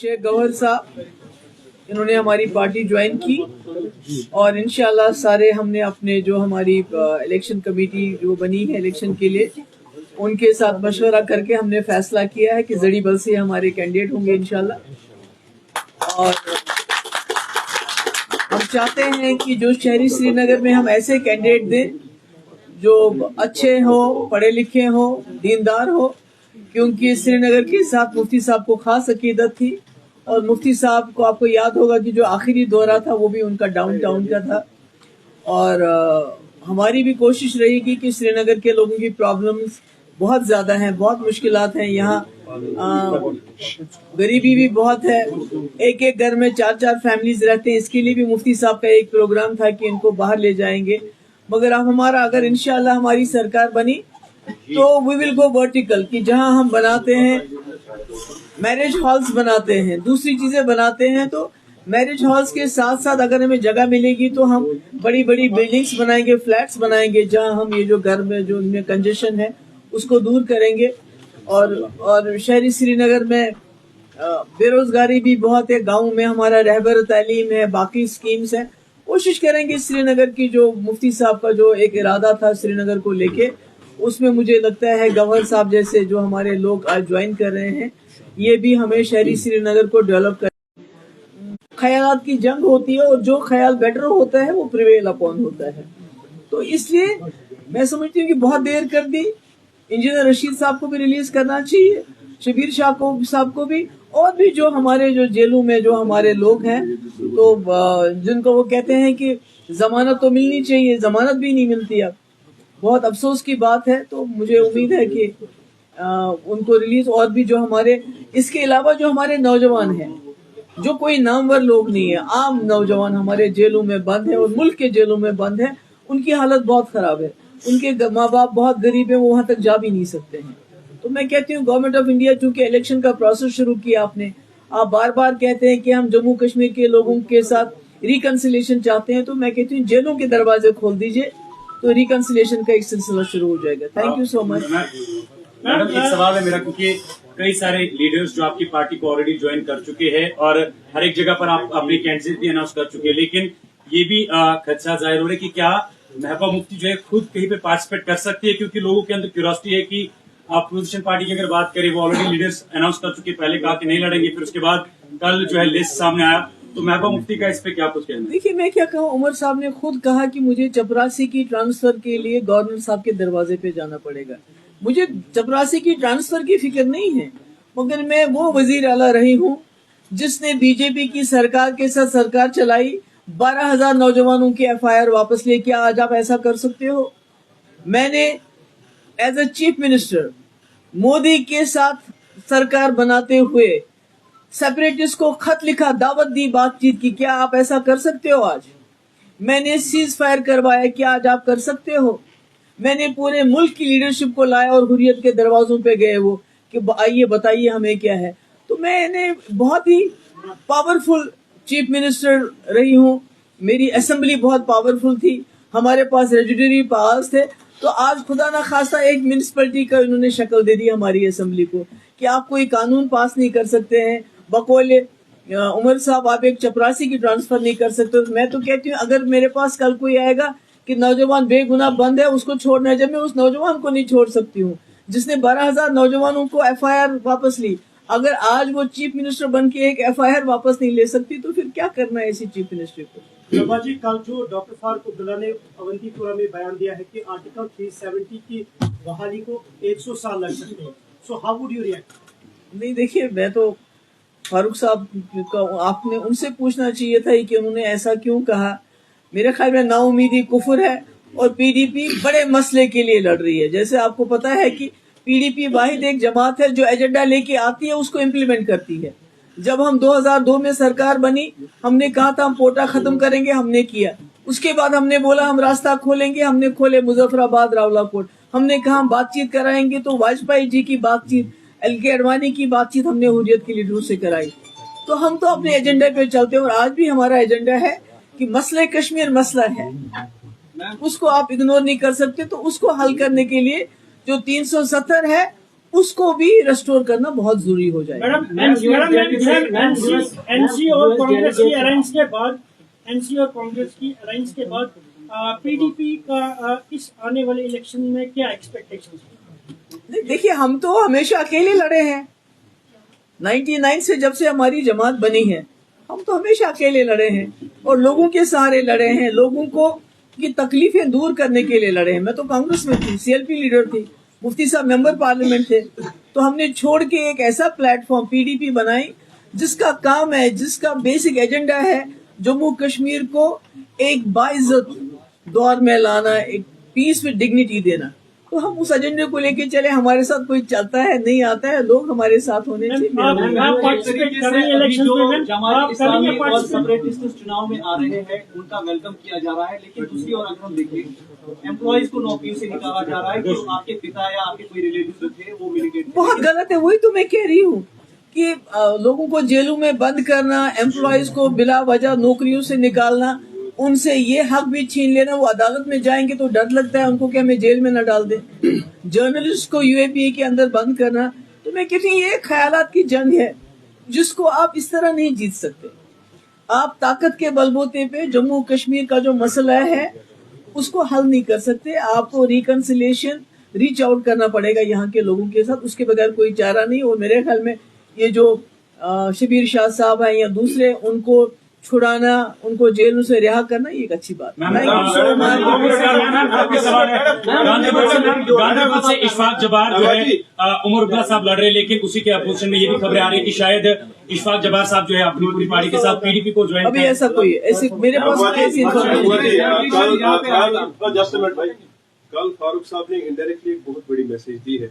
शेख गौहर साहब, इन्होंने हमारी पार्टी ज्वाइन की और इंशाल्लाह सारे हमने अपने जो हमारी इलेक्शन कमेटी जो बनी है इलेक्शन के लिए, उनके साथ मशवरा करके हमने फैसला किया है कि जड़ी बल से हमारे कैंडिडेट होंगे इंशाल्लाह। और हम चाहते हैं कि जो शहरी श्रीनगर में हम ऐसे कैंडिडेट दें जो अच्छे हो, पढ़े लिखे हो, दीनदार हो, क्योंकि श्रीनगर के साथ मुफ्ती साहब को खास अकीदत थी और मुफ्ती साहब को आपको याद होगा कि जो आखिरी दौरा था वो भी उनका डाउन टाउन का था। और हमारी भी कोशिश रहेगी कि श्रीनगर के लोगों की प्रॉब्लम्स बहुत ज़्यादा हैं, बहुत मुश्किलात हैं यहाँ, गरीबी भी बहुत है, एक एक घर में 4-4 फैमिलीज रहते हैं। इसके लिए भी मुफ्ती साहब का एक प्रोग्राम था कि इनको बाहर ले जाएंगे, मगर अब हमारा अगर इंशाल्लाह हमारी सरकार बनी तो वी विल गो वर्टिकल, कि जहां हम बनाते हैं मैरिज हॉल्स बनाते हैं, दूसरी चीजें बनाते हैं, तो मैरिज हॉल्स के साथ साथ अगर हमें जगह मिलेगी तो हम बड़ी बड़ी बिल्डिंग्स बनाएंगे, फ्लैट्स बनाएंगे, जहां हम ये जो घर में जो इनमें कंजेशन है उसको दूर करेंगे। और शहरी श्रीनगर में बेरोजगारी भी बहुत है, गाँव में हमारा रहबर तालीम है, बाकी स्कीम्स हैं। कोशिश करेंगे श्रीनगर की जो मुफ्ती साहब का जो एक इरादा था श्रीनगर को लेके, उसमें मुझे लगता है गवर्नर साहब जैसे जो हमारे लोग आज ज्वाइन कर रहे हैं, ये भी हमें शहरी श्रीनगर को डेवलप कर, ख्यालात की जंग होती है और जो ख्याल बेटर होता है वो प्रिवेल अपॉन होता है। तो इसलिए मैं समझती हूँ कि बहुत देर कर दी। इंजीनियर रशीद साहब को भी रिलीज करना चाहिए, शबीर शाह साहब को भी, और भी जो हमारे जो जेलों में जो हमारे लोग हैं, तो जिनको वो कहते हैं कि जमानत तो मिलनी चाहिए, जमानत भी नहीं मिलती। अब बहुत अफसोस की बात है। तो मुझे उम्मीद है कि उनको रिलीज, और भी जो हमारे इसके अलावा जो हमारे नौजवान हैं, जो कोई नामवर लोग नहीं है, आम नौजवान हमारे जेलों में बंद है और मुल्क के जेलों में बंद है, उनकी हालत बहुत खराब है, उनके माँ बाप बहुत गरीब है, वो वहां तक जा भी नहीं सकते हैं। तो मैं कहती हूँ गवर्नमेंट ऑफ इंडिया, चूंकि इलेक्शन का प्रोसेस शुरू किया आपने, आप बार बार कहते हैं कि हम जम्मू कश्मीर के लोगों के साथ रिकंसिलेशन चाहते हैं, तो मैं कहती हूँ जेलों के दरवाजे खोल दीजिए तो रिकंसिलेशन का एक सिलसिला शुरू हो जाएगा। Thank you so much. Madam एक सवाल है मेरा, क्योंकि कई सारे लीडर्स जो आपकी पार्टी को ऑलरेडी ज्वाइन कर चुके हैं और हर एक जगह पर आप अपनी कैंडिडेट भी अनाउंस कर चुके हैं, लेकिन ये भी खदशा जाहिर हो रहा है कि क्या महबूबा मुफ्ती जो है खुद कहीं पे पार्टिसिपेट कर सकती है, क्योंकि लोगों के अंदर क्यूरियोसिटी है कि आप अपोजिशन पार्टी की अगर बात करें, वो ऑलरेडी लीडर्स अनाउंस कर चुके, पहले कहा कि नहीं लड़ेंगे, फिर उसके बाद कल जो है लिस्ट सामने आया, तो महबूबा मुफ्ती का इस पे क्या कुछ कहना है? देखिए मैं क्या कहूँ, उमर साहब ने खुद कहा कि मुझे चपरासी की ट्रांसफर के लिए गवर्नर साहब के दरवाजे पे जाना पड़ेगा। मुझे चपरासी की ट्रांसफर की फिक्र नहीं है, मगर मैं वो वजीर आला रही हूँ जिसने बीजेपी की सरकार के साथ सरकार चलाई, 12,000 नौजवानों की FIR वापस ले। क्या आज आप ऐसा कर सकते हो? मैंने as a chief minister Modi के साथ सरकार बनाते हुए सेपरेटिस्ट को खत लिखा, दावत दी बातचीत की। क्या आप ऐसा कर सकते हो आज? मैंने सीज फायर करवाया, क्या आज आप कर सकते हो? मैंने पूरे मुल्क की लीडरशिप को लाया और हुर्रियत के दरवाजों पे गए वो कि आइए बताइए हमें क्या है। तो मैंने बहुत ही पावरफुल चीफ मिनिस्टर रही हूँ, मेरी असेंबली बहुत पावरफुल थी, हमारे पास रेजिडेंटरी पावर्स थे। तो आज खुदा ना खास्ता एक म्यूनिसिपैलिटी का इन्होंने शक्ल दे दी हमारी असेंबली को कि आप कोई कानून पास नहीं कर सकते हैं, बकौल उमर साहब आप एक चपरासी की ट्रांसफर नहीं कर सकते। मैं तो कहती हूँ अगर मेरे पास कल कोई आएगा कि नौजवान बेगुनाह बंद है, उसको छोड़ना है, जब मैं उस नौजवान को नहीं छोड़ सकती हूँ जिसने 12,000 नौजवानों को FIR वापस ली, अगर आज वो चीफ मिनिस्टर बन के एक FIR वापस नहीं ले सकती तो फिर क्या करना है इसी चीफ मिनिस्टर को? शोभा जी, कल जो डॉक्टर फारूक अब्दुल्ला ने अवंतीपुरा में बयान दिया है कि आर्टिकल 370 की बहाली को 100 साल लग सकते हैं, so how would you react? नहीं देखिए, मैं तो फारूक साहब का आपने उनसे पूछना चाहिए था कि उन्होंने ऐसा क्यों कहा। मेरे ख्याल में नाउमीदी कुफर है और PDP बड़े मसले के लिए लड़ रही है। जैसे आपको पता है कि PDP वाहिद एक जमात है जो एजेंडा लेके आती है उसको इम्प्लीमेंट करती है। जब हम 2002 में सरकार बनी, हमने कहा था हम पोटा खत्म करेंगे, हमने किया। उसके बाद हमने बोला हम रास्ता खोलेंगे, हमने खोले मुजफ्फराबाद रावलाकोट। हमने कहा हम बातचीत कराएंगे, तो वाजपेयी जी की बातचीत, LK अडवाणी की बातचीत हमने हुर्रियत के लीडरों से कराई। तो हम तो अपने एजेंडे पे चलते हैं और आज भी हमारा एजेंडा है कि मसले कश्मीर मसला है, उसको आप इग्नोर नहीं कर सकते। तो उसको हल करने के लिए जो 370 है उसको भी रेस्टोर करना बहुत जरूरी हो जाएगा। एनसी और कांग्रेस की अलायंस के बाद पीडीपी का इस आने वाले इलेक्शन में क्या एक्सपेक्टेशंस है? देखिए, हम तो हमेशा अकेले लड़े हैं। 99 से जब से हमारी जमात बनी है, हम तो हमेशा अकेले लड़े हैं और लोगों के सहारे लड़े हैं, लोगों को की तकलीफें दूर करने के लिए लड़े हैं। मैं तो कांग्रेस में थी, सीएलपी लीडर थी, मुफ्ती साहब मेंबर पार्लियामेंट थे, तो हमने छोड़ के एक ऐसा प्लेटफॉर्म पीडीपी बनाई जिसका काम है, जिसका बेसिक एजेंडा है जम्मू कश्मीर को एक बाइज्जत दौर में लाना, एक पीस विद डिग्निटी देना। तो हम उस एजेंडे को लेके चले। हमारे साथ कोई चलता है नहीं आता है, लोग हमारे साथ होने चाहिए। जमात इस्लामी और सेपरेटिस्ट चुनाव में आ रहे हैं, उनका वेलकम किया जा रहा है, लेकिन दूसरी ओर अगर हम देखें एम्प्लॉइज को नौकरियों से निकाला जा रहा है कि आपके पिता या आपके कोई रिलेटिव थे वो मिलिटेंट। बहुत गलत है। वही तो मैं कह रही हूँ कि लोगों को जेलों में बंद करना, एम्प्लॉइज को बिला वजह नौकरियों से निकालना, उनसे ये हक भी छीन लेना। वो अदालत में जाएंगे तो डर लगता है उनको कि हमें जेल में न डाल दें। जर्नलिस्ट को यूएपीए के अंदर बंद करना, तो मैं कहती हूँ ये ख्यालात की जंग है जिसको आप इस तरह नहीं जीत सकते। आप ताकत के बलबूते पे जम्मू कश्मीर का जो मसला है उसको हल नहीं कर सकते। आपको रिकंसिलिएशन, रीच आउट करना पड़ेगा यहाँ के लोगों के साथ, उसके बगैर कोई चारा नहीं। और मेरे ख्याल में ये जो शबीर शाह साहब हैं या दूसरे, उनको छुड़ाना, उनको जेलों से रिहा करना, ये एक अच्छी बात है। गांधीनगर से इशफाक जबार जो है उमर अब्दुल्ला साहब लड़ रहे, लेकिन उसी के अपोजिशन में ये भी खबरें आ रही है कि शायद इशफाक जबार साहब जो है अपनी पूरी पार्टी के साथ पीडीपी को ज्वाइन। अभी ऐसा कोई ऐसे मेरे पास ऐसी कल फारूक साहब ने इनडायरेक्टली एक बहुत बड़ी मैसेज दी है।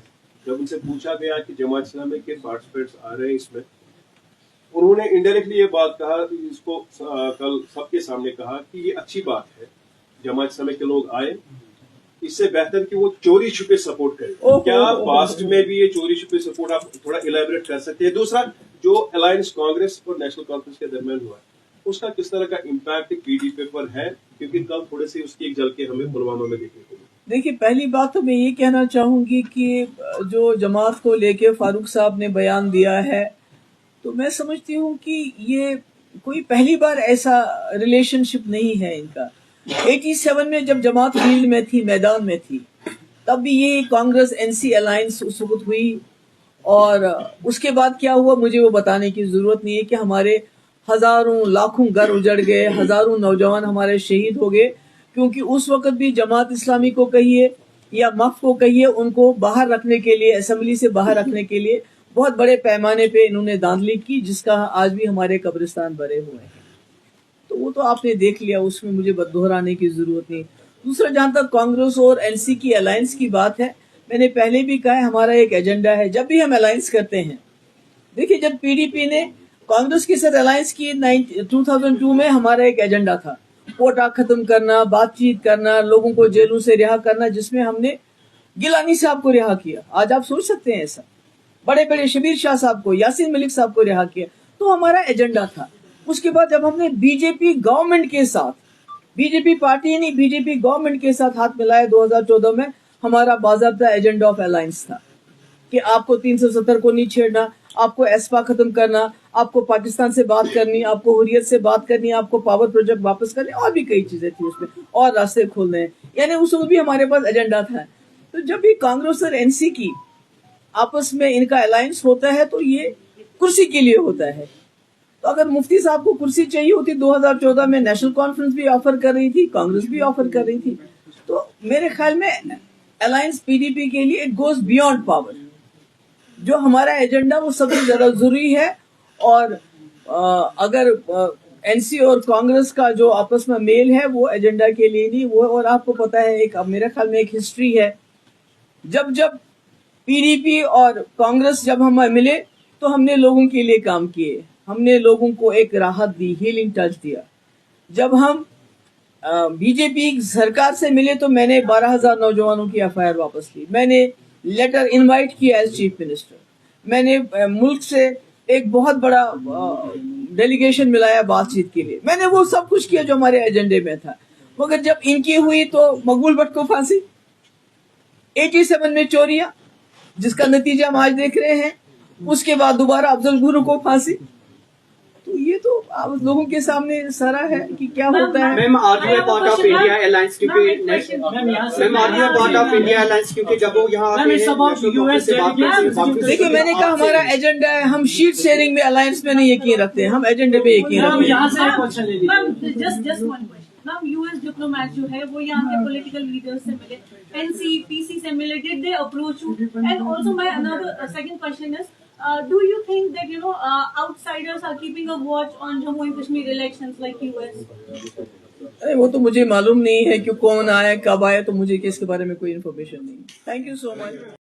जब उनसे पूछा गया कि जमात इस्लामी के पार्टिसिपेंट्स आ रहे हैं इसमें, उन्होंने इनडायरेक्टली ये बात कहा, इसको कल सबके सामने कहा कि ये अच्छी बात है जमात इस्लामी के लोग आए, इससे बेहतर कि वो चोरी छुपे सपोर्ट करें। क्या पास्ट में भी ये चोरी छुपे सपोर्ट आप थोड़ा इलेबोरेट कर सकते हैं? दूसरा, जो अलायंस कांग्रेस और नेशनल कॉन्फ्रेंस के दरमियान हुआ है, उसका किस तरह का इम्पैक्ट पीडीपी पर है? क्योंकि कल थोड़े से उसकी एक झलके हमें पुलवामा में देखने को मिली। देखिए, पहली बात तो मैं ये कहना चाहूंगी कि जो जमात को लेके फारूक साहब ने बयान दिया है, तो मैं समझती हूँ कि ये कोई पहली बार ऐसा रिलेशनशिप नहीं है इनका। 87 में जब जमात फील्ड में थी, मैदान में थी, तब भी ये कांग्रेस एनसी अलायंस उस वक्त हुई। और उसके बाद क्या हुआ मुझे वो बताने की जरूरत नहीं है कि हमारे हजारों लाखों घर उजड़ गए, हजारों नौजवान हमारे शहीद हो गए, क्योंकि उस वक्त भी जमात इस्लामी को कहिए या मफ को कहिए, उनको बाहर रखने के लिए, असेंबली से बाहर रखने के लिए बहुत बड़े पैमाने पे इन्होंने धांधली की, जिसका आज भी हमारे कब्रिस्तान भरे हुए हैं। तो वो तो आपने देख लिया, उसमें मुझे दोहराने की जरूरत नहीं। दूसरा, जहां तक कांग्रेस और एनसी की अलायंस की बात है, मैंने पहले भी कहा है हमारा एक एजेंडा है जब भी हम अलायंस करते हैं। देखिए, जब पीडीपी ने कांग्रेस के साथ अलायंस की 2002 में, हमारा एक एजेंडा था कोटा खत्म करना, बातचीत करना, लोगों को जेलों से रिहा करना, जिसमें हमने गिलानी साहब को रिहा किया। आज आप सोच सकते हैं ऐसा, बड़े बड़े शबीर शाह साहब को, यासीन मलिक साहब को रिहा किया। तो हमारा एजेंडा था। उसके बाद जब हमने बीजेपी गवर्नमेंट के साथ, बीजेपी पार्टी नहीं, बीजेपी गवर्नमेंट के साथ हाथ मिलाया 2014 में, हमारा बाज़ाब्ता एजेंडा ऑफ अलायंस था कि आपको 370 को नहीं छेड़ना, आपको एस्पा खत्म करना, आपको पाकिस्तान से बात करनी, आपको हुर्रियत से बात करनी, आपको पावर प्रोजेक्ट वापस करने, और भी कई चीजें थी उसमें, और रास्ते खोलने हैं। यानी उस वक्त भी हमारे पास एजेंडा था। तो जब भी कांग्रेस और एनसी की आपस में इनका अलायंस होता है तो ये कुर्सी के लिए होता है। तो अगर मुफ्ती साहब को कुर्सी चाहिए होती 2014 में, नेशनल कॉन्फ्रेंस भी ऑफर कर रही थी, कांग्रेस भी ऑफर कर रही थी, तो मेरे ख्याल में अलायंस पीडीपी के लिए इट गोज बियॉन्ड पावर। जो हमारा एजेंडा वो सबसे ज्यादा जरूरी है। और अगर एनसी और कांग्रेस का जो आपस में मेल है वो एजेंडा के लिए नहीं, वो, और आपको पता है एक, अब मेरे ख्याल में एक हिस्ट्री है, जब जब पीडीपी और कांग्रेस जब हम मिले तो हमने लोगों के लिए काम किए, हमने लोगों को एक राहत दी, हीलिंग टच दिया। जब हम बीजेपी सरकार से मिले तो मैंने 12,000 नौजवानों की एफआईआर वापस ली, मैंने लेटर इनवाइट किया एज चीफ मिनिस्टर, मैंने मुल्क से एक बहुत बड़ा डेलीगेशन मिलाया बातचीत के लिए, मैंने वो सब कुछ किया जो हमारे एजेंडे में था। मगर जब इनकी हुई तो मकबूल भट्ट को फांसी, 87 में चोरियां, जिसका नतीजा हम आज देख रहे हैं। उसके बाद दोबारा अफजल गुरु को फांसी। तो ये तो आप लोगों के सामने सारा है कि क्या होता है। Ma'am are you a part of India alliance क्योंकि ma'am are you a part of India alliance क्योंकि जब वो यहाँ आते हैं देखिए मैंने कहा हमारा एजेंडा है, हम शीट शेयरिंग में अलायंस में नहीं यकीन रखते हैं, हम एजेंडे पे यकीन रखते हैं। यहाँ से क्वेश्चन ले लीजिए। Ma'am just one question ma'am, US diplomat जो है वो यहाँ के पॉलिटिकल लीडर्स से मिले, एनसी पीसी से मिले, did they approach you? And also my another second question is, do you think that outsiders are keeping a watch on Jammu and Kashmir elections like US? अरे वो तो मुझे मालूम नहीं है कि कौन आया कब आया, तो मुझे इसके बारे में कोई इन्फॉर्मेशन नहीं। Thank you so much.